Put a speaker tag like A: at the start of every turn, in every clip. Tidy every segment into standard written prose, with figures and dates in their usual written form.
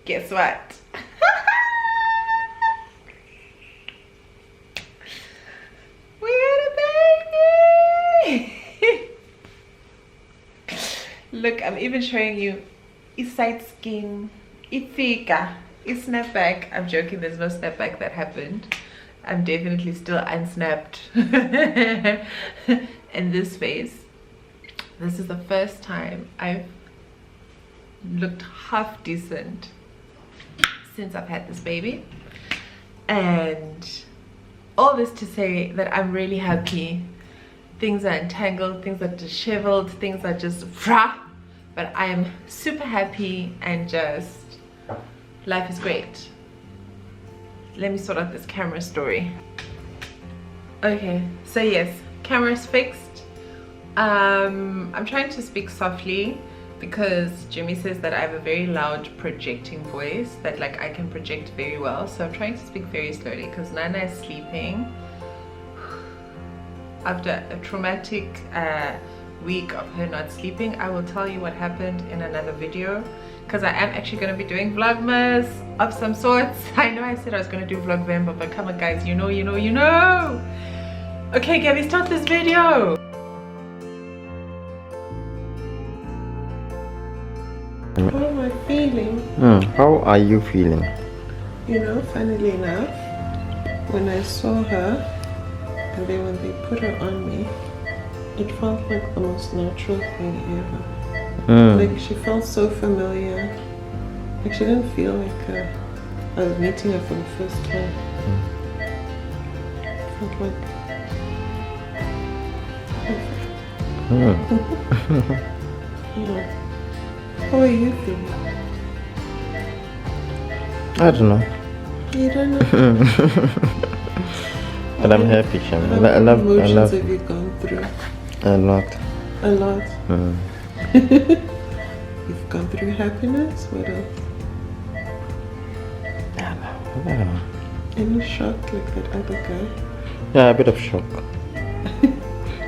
A: Guess what? We had a baby! Look, I'm even showing you his side skin, ifika, his snapback. I'm joking, there's no snapback that happened. I'm definitely still unsnapped. In this phase, this is the first time I've looked half decent since I've had this baby. And all this to say that I'm really happy. Things are entangled, things are disheveled, things are just rah, but I am super happy and just life is great. Let me sort out this camera story. Okay, so yes, camera's fixed. I'm trying to speak softly because Jimmy says that I have a very loud projecting voice, that like I can project very well. So I'm trying to speak very slowly because Nana is sleeping. After a traumatic week of her not sleeping, I will tell you what happened in another video, because I am actually going to be doing vlogmas of some sorts. I know I said I was going to do vlogvember, but come on guys, you know. Okay Gabby, start this video. How am I feeling?
B: How are you feeling?
A: You know, funnily enough, when I saw her and then when they put her on me, it felt like the most natural thing ever. Like she felt so familiar. Like she didn't feel like I was meeting her for the first time. It felt like yeah. How are you feeling?
B: I don't know.
A: You don't know?
B: But I'm happy, Shem.
A: How many emotions have you gone through?
B: A lot.
A: A lot. You've gone through happiness. What else?
B: I don't know.
A: Any shock like that other guy?
B: Yeah, a bit of shock.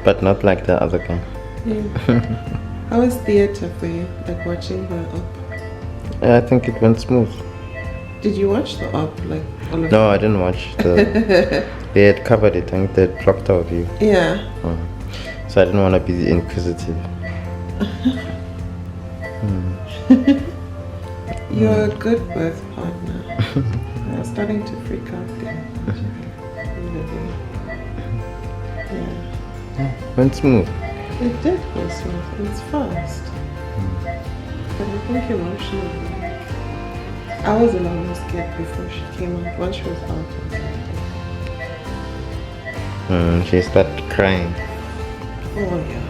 B: But not like the other guy.
A: Yeah. How was theatre for you? Like watching the op?
B: Yeah, I think it went smooth.
A: Did you watch the op? Like all of
B: No, I didn't watch the. They had covered it. I think they had blocked our view.
A: Yeah.
B: So I didn't want to be inquisitive.
A: You're a good birth partner. I'm starting to freak out there. Yeah.
B: Went smooth.
A: It did go smooth. It's fast. But I think emotionally, I was a lot more scared before she came out. Once she was out, I was like,
B: She started crying.
A: oh yeah.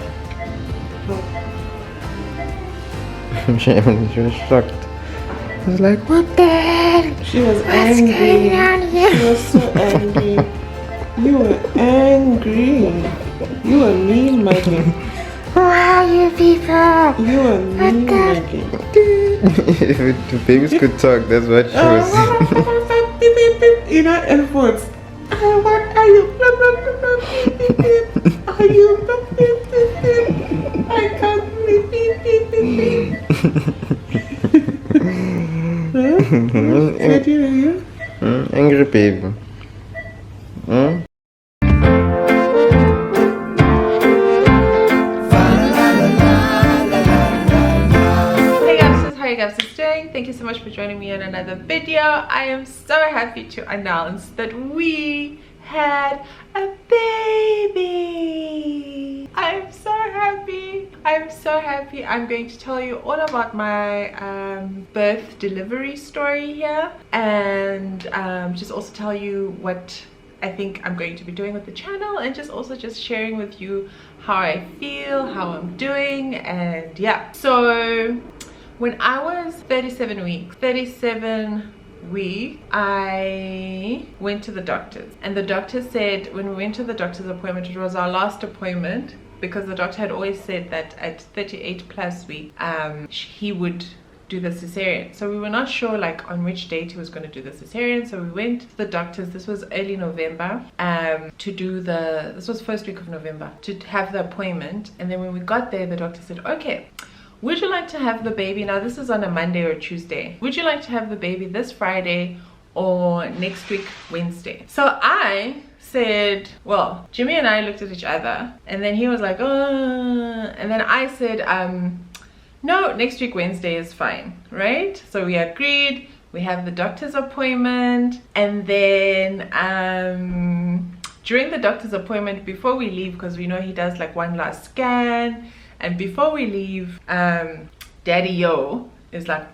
B: She was shocked. I was like, what the hell?
A: She was angry. She was so angry. You were angry. You were mean, Maggie.
B: Who are you people?
A: You were mean, Maggie.
B: If the babies could talk, that's what she was.
A: You know, airports. What are you? Are you? I can't believe. What do you?
B: Angry baby.
A: How you guys doing? Thank you so much for joining me on another video. I am so happy to announce that we had a baby. I'm so happy. I'm going to tell you all about my birth delivery story here, and just also tell you what I think I'm going to be doing with the channel, and just sharing with you how I feel, how I'm doing, and yeah. So when I was 37 weeks, I went to the doctors, and the doctor said, when we went to the doctor's appointment, it was our last appointment, because the doctor had always said that at 38 plus weeks he would do the cesarean. So we were not sure like on which date he was going to do the cesarean. So we went to the doctors. This was early November, to do this was first week of November, to have the appointment. And then when we got there, the doctor said, okay, would you like to have the baby? Now this is on a Monday or Tuesday. Would you like to have the baby this Friday or next week Wednesday? So I said, well, Jimmy and I looked at each other, and then he was like, and then I said, no, next week Wednesday is fine, right? So we agreed. We have the doctor's appointment, and then during the doctor's appointment, before we leave, because we know he does like one last scan, and before we leave, Daddy Yo is like,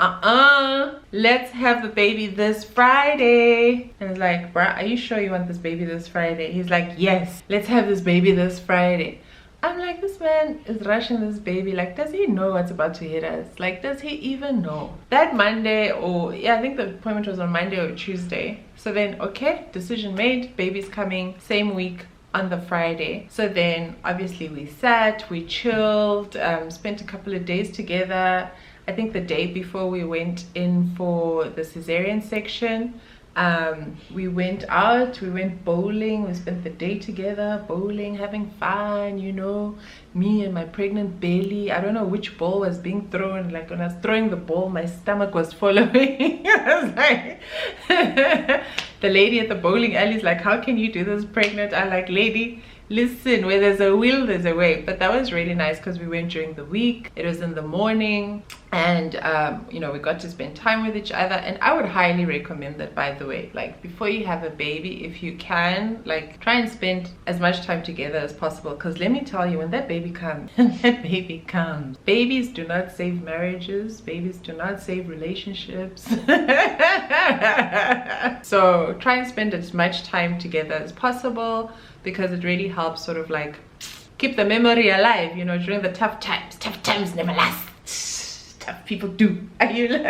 A: let's have the baby this Friday. And it's like, bruh, are you sure you want this baby this Friday? He's like, yes, let's have this baby this Friday. I'm like, this man is rushing this baby. Like, does he know what's about to hit us? Like, does he even know? That Monday, or yeah, I think the appointment was on Monday or Tuesday. So then, okay, decision made, baby's coming same week on the Friday. So then obviously we sat, we chilled, spent a couple of days together. I think the day before we went in for the cesarean section, we went out, we went bowling, we spent the day together bowling, having fun, you know, me and my pregnant belly. I don't know which ball was being thrown. Like when I was throwing the ball, my stomach was following. I was like the lady at the bowling alley is like, how can you do this pregnant? I'm like, lady, listen, where there's a will there's a way. But that was really nice because we went during the week. It was in the morning, and you know, we got to spend time with each other. And I would highly recommend that, by the way, like before you have a baby, if you can, like try and spend as much time together as possible. Because let me tell you, when that baby comes, babies do not save marriages, babies do not save relationships. So try and spend as much time together as possible, because it really helps sort of like keep the memory alive, you know, during the tough times. Tough times never last. Tough people do. Are you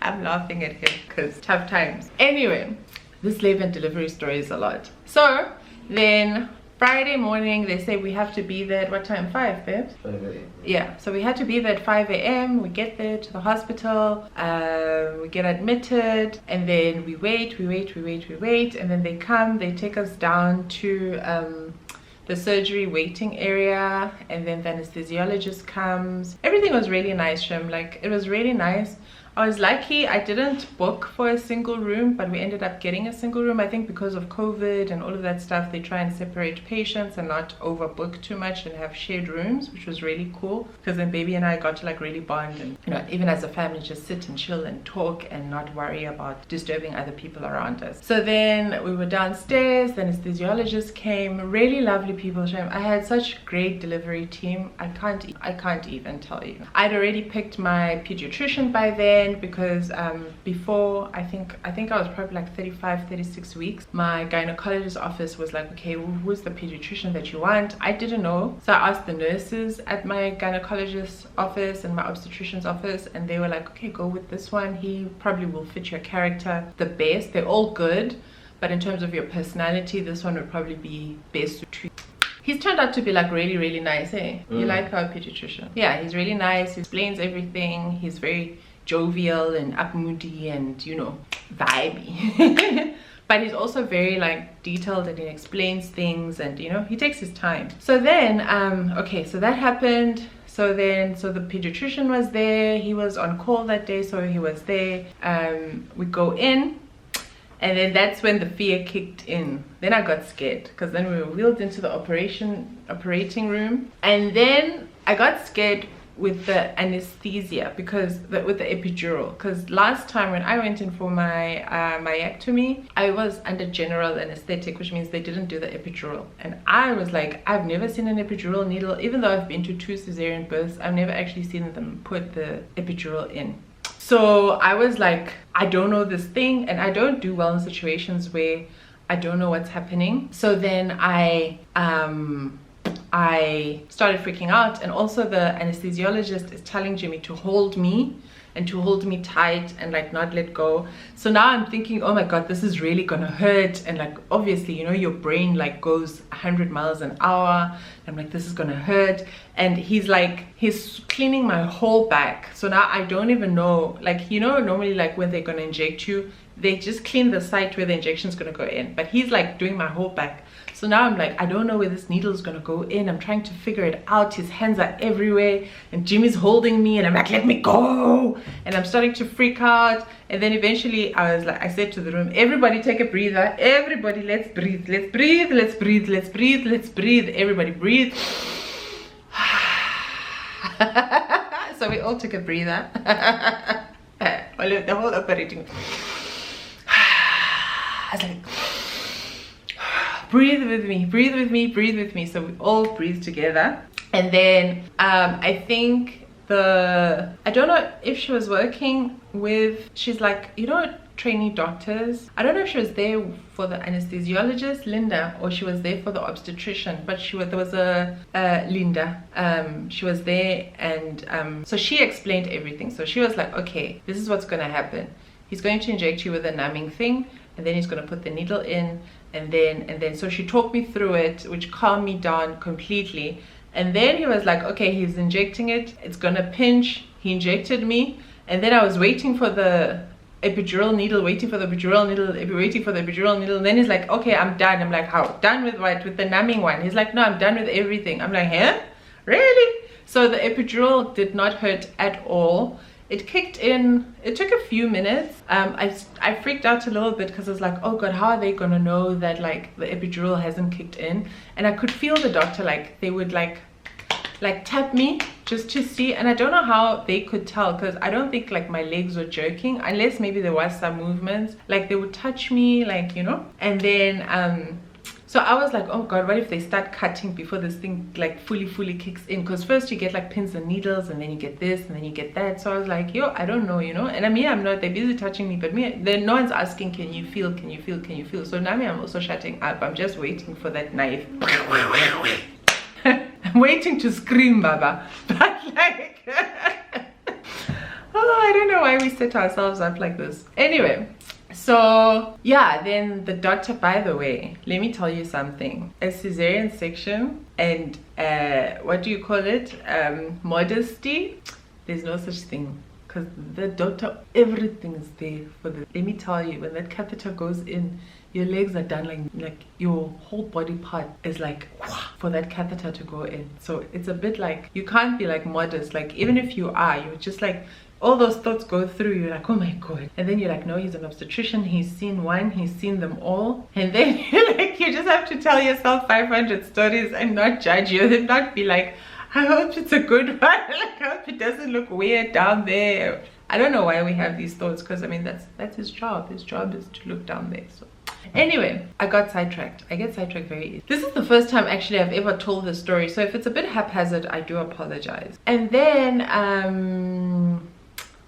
A: I'm laughing at him because tough times. Anyway, this labor and delivery story is a lot. So then Friday morning, they say we have to be there at what time? 5, babes?
B: 5 a.m.
A: Yeah, so we had to be there at 5 a.m. We get there to the hospital, we get admitted, and then we wait, and then they come, they take us down to the surgery waiting area, and then the anesthesiologist comes. Everything was really nice, Shem. Like, it was really nice. I was lucky I didn't book for a single room, but we ended up getting a single room. I think because of COVID and all of that stuff, they try and separate patients and not overbook too much and have shared rooms, which was really cool, because then baby and I got to like really bond and, you know, even as a family, just sit and chill and talk and not worry about disturbing other people around us. So then we were downstairs, the anesthesiologist came, really lovely people, Shem. I had such great delivery team. I can't even tell you. I'd already picked my pediatrician by then, because before, I think I was probably like 35-36 weeks, my gynecologist office was like, okay, well, who's the pediatrician that you want? I didn't know, so I asked the nurses at my gynecologist's office and my obstetrician's office, and they were like, okay, go with this one, he probably will fit your character the best. They're all good, but in terms of your personality, this one would probably be best to treat. He's turned out to be like really nice, eh? You like our pediatrician? Yeah, he's really nice, he explains everything, he's very jovial and up-moody and, you know, vibey. But he's also very like detailed, and he explains things, and, you know, he takes his time. So then okay, so that happened. So the pediatrician was there, he was on call that day, so he was there. We go in, and then that's when the fear kicked in. Then I got scared, because then we were wheeled into the operating room, and then I got scared with the anesthesia, because with the epidural, because last time when I went in for my myectomy, I was under general anesthetic, which means they didn't do the epidural, and I was like, I've never seen an epidural needle. Even though I've been to 2 cesarean births, I've never actually seen them put the epidural in. So I was like, I don't know this thing, and I don't do well in situations where I don't know what's happening. So then I I started freaking out, and also the anesthesiologist is telling Jimmy to hold me and to hold me tight and like not let go. So now I'm thinking, oh my god, this is really gonna hurt. And like obviously, you know, your brain like goes 100 miles an hour. I'm like, this is gonna hurt. And he's cleaning my whole back. So now I don't even know, like, you know, normally like when they're gonna inject you, they just clean the site where the injection is gonna go in, but he's like doing my whole back. So now I'm like, I don't know where this needle is gonna go in. I'm trying to figure it out. His hands are everywhere and Jimmy's holding me and I'm like, let me go. And I'm starting to freak out. And then eventually I said to the room, everybody take a breather. Everybody, let's breathe. Let's breathe. Let's breathe. Let's breathe. Let's breathe. Everybody breathe. So we all took a breather. The whole operating. I was like, breathe with me, breathe with me, breathe with me. So we all breathe together. And then I think I don't know if she was working with, she's like, you know, trainee doctors. I don't know if she was there for the anesthesiologist, Linda, or she was there for the obstetrician, but there was a Linda. She was there, and so she explained everything. So she was like, okay, this is what's going to happen. He's going to inject you with a numbing thing, and then he's going to put the needle in, and then so she talked me through it, which calmed me down completely. And then he was like, okay, he's injecting it, it's gonna pinch. He injected me, and then I was waiting for the epidural needle, waiting for the epidural needle, waiting for the epidural needle. And then he's like, okay, I'm done. I'm like, how? Done with what? With the numbing one? He's like, no, I'm done with everything. I'm like, huh? Really? So the epidural did not hurt at all. It kicked in, it took a few minutes. I freaked out a little bit because I was like, oh god, how are they gonna know that like the epidural hasn't kicked in? And I could feel the doctor, like they would like tap me just to see, and I don't know how they could tell, because I don't think like my legs were jerking, unless maybe there was some movements, like they would touch me, like, you know. And then so I was like, oh god, what if they start cutting before this thing like fully kicks in? Because first you get like pins and needles, and then you get this, and then you get that. So I was like, yo, I don't know, you know. And I mean, I'm not, they're busy touching me, but then no one's asking, can you feel, can you feel, can you feel? So now I'm also shutting up. I'm just waiting for that knife. I'm waiting to scream, Baba. But like, oh, I don't know why we set ourselves up like this. Anyway. So yeah, then the doctor, by the way, let me tell you something. A cesarean section and what do you call it, modesty, there's no such thing, because the doctor, everything is there for the, let me tell you, when that catheter goes in, your legs are done, like your whole body part is like for that catheter to go in. So it's a bit like, you can't be like modest, like even if you are, you're just like, all those thoughts go through, you're like, oh my god. And then you're like, no, he's an obstetrician, he's seen one, he's seen them all. And then you're like, you just have to tell yourself 500 stories and not judge you, and not be like, I hope it's a good one. Like, I hope it doesn't look weird down there. I don't know why we have these thoughts, because I mean, that's his job. His job is to look down there. So anyway, I got sidetracked. I get sidetracked very easily. This is the first time actually I've ever told this story, so if it's a bit haphazard, I do apologize. And then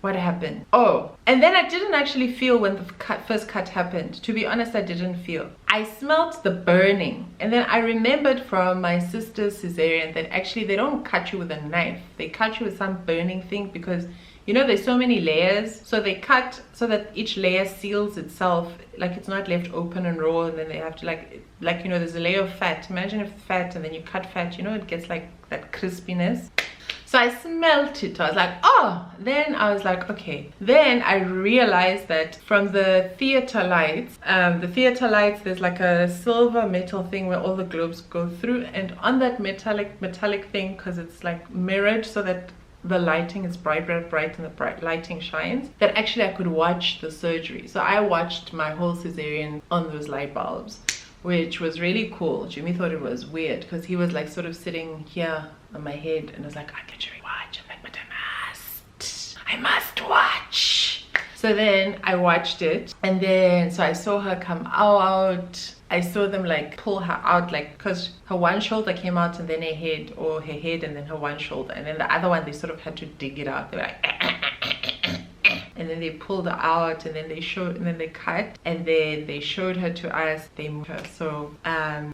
A: what happened? Oh, and then I didn't actually feel when the first cut happened. To be honest, I didn't feel. I smelled the burning, and then I remembered from my sister's cesarean that actually they don't cut you with a knife. They cut you with some burning thing, because you know there's so many layers, so they cut so that each layer seals itself, like it's not left open and raw, and then they have to like you know, there's a layer of fat. Imagine if fat, and then you cut fat, you know, it gets like that crispiness. So I smelt it. I was like, oh. Then I was like, okay. Then I realized that from the theater lights, there's like a silver metal thing where all the globes go through, and on that metallic thing, because it's like mirrored so that the lighting is bright and the bright lighting shines, that actually I could watch the surgery. So I watched my whole cesarean on those light bulbs, which was really cool. Jimmy thought it was weird because he was like sort of sitting here on my head, and I was like, I can watch. I'm like, but I must watch. So then I watched it, and then so I saw her come out. I saw them like pull her out, like, because her one shoulder came out, and then her head, and then her one shoulder, and then the other one they sort of had to dig it out. They were like and then they pulled her out, and then they cut, and then they showed her to us. They moved her. So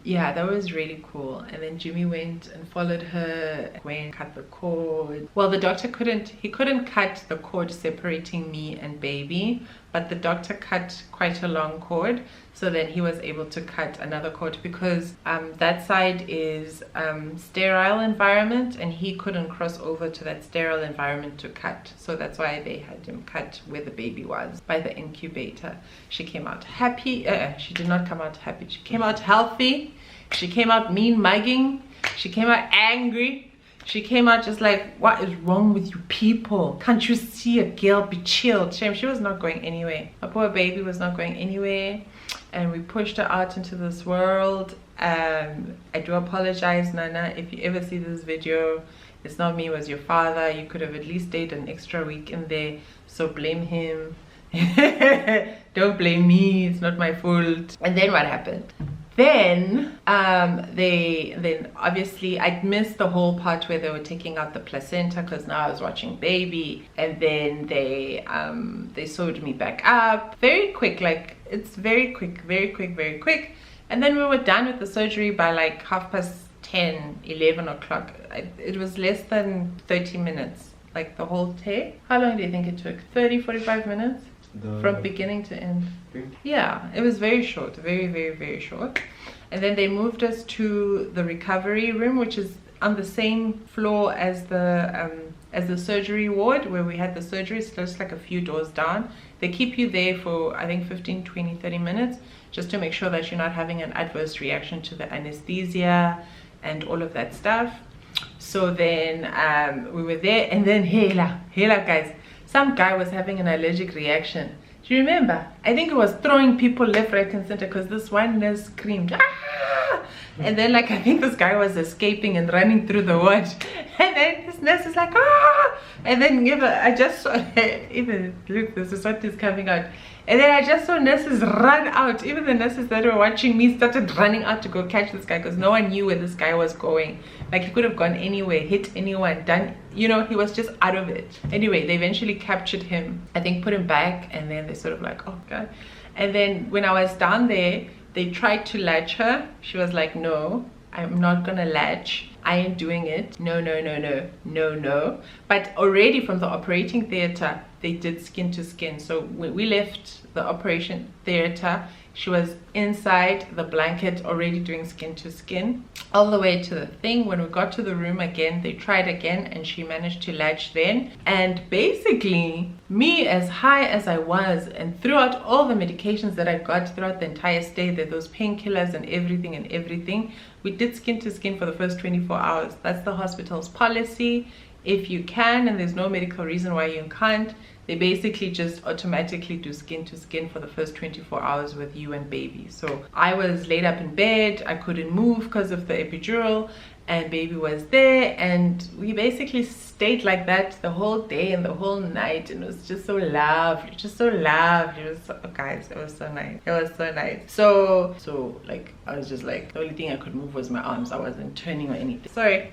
A: yeah, that was really cool. And then Jimmy went and followed her, went cut the cord. Well, the doctor couldn't cut the cord separating me and baby, but the doctor cut quite a long cord, so then he was able to cut another cord, because that side is sterile environment, and he couldn't cross over to that sterile environment to cut. So that's why they had him cut where the baby was, by the incubator. She came out happy. She did not come out happy. She came out healthy. She came out mean mugging. She came out angry. She came out just like, what is wrong with you people? Can't you see a girl? Be chilled. Shame, she was not going anywhere. My poor baby was not going anywhere. And we pushed her out into this world. I do apologize, Nana, if you ever see this video. It's not me, it was your father. You could have at least stayed an extra week in there. So blame him. Don't blame me, it's not my fault. And then what happened? Then then obviously I'd missed the whole part where they were taking out the placenta, because now I was watching baby. And then they sewed me back up very quick, like it's very quick. And then we were done with the surgery by like 10:30, 11 o'clock. It was less than 30 minutes, like the whole tear. How long do you think it took? 30-45 minutes from beginning to end. Yeah, it was very short, very short. And then they moved us to the recovery room, which is on the same floor as the surgery ward where we had the surgery. So it's like a few doors down. They keep you there for I think 15, 20, 30 minutes, just to make sure that you're not having an adverse reaction to the anesthesia and all of that stuff. So then we were there, and then hela guys, some guy was having an allergic reaction. Do you remember? I think it was throwing people left, right, and center, because this one nurse screamed, ah! And then like I think this guy was escaping and running through the ward, and then this nurse is like, ah! And then I just saw even look, this is what is coming out. And then I just saw nurses run out. Even the nurses that were watching me started running out to go catch this guy, because no one knew where this guy was going. Like he could have gone anywhere, hit anyone, done, you know, he was just out of it. Anyway, they eventually captured him, I think put him back, and then they sort of like, oh God. And then when I was down there, they tried to latch her. She was like, no, I'm not gonna latch. I ain't doing it. No. But already from the operating theater, they did skin to skin. So when we left the operation theater, she was inside the blanket already doing skin to skin all the way to the thing. When we got to the room again, they tried again, and she managed to latch then. And basically me, as high as I was, and throughout all the medications that I got throughout the entire stay, those painkillers and everything, we did skin to skin for the first 24 hours. That's the hospital's policy. If you can, and there's no medical reason why you can't, they basically just automatically do skin to skin for the first 24 hours with you and baby. So I was laid up in bed, I couldn't move because of the epidural, and baby was there, and we basically stayed like that the whole day and the whole night, and it was just so lovely, It was so, guys, it was so nice. So like I was just like, the only thing I could move was my arms. I wasn't turning or anything. Sorry.